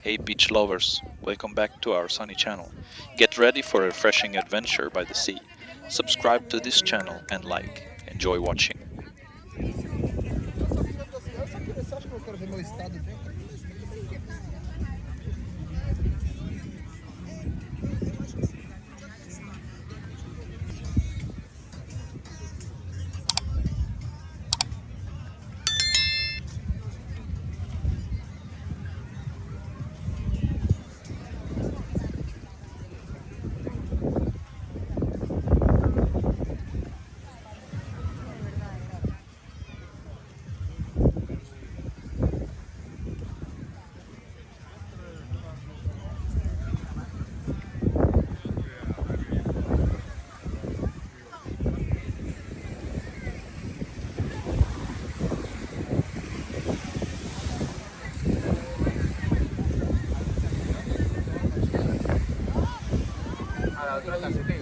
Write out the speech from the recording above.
Hey beach lovers, welcome back to our sunny channel. Get ready for a refreshing adventure by the sea. Subscribe to this channel and like. Enjoy watching. Eu só acho que eu quero ver meu estado dentro. A la otra caseta.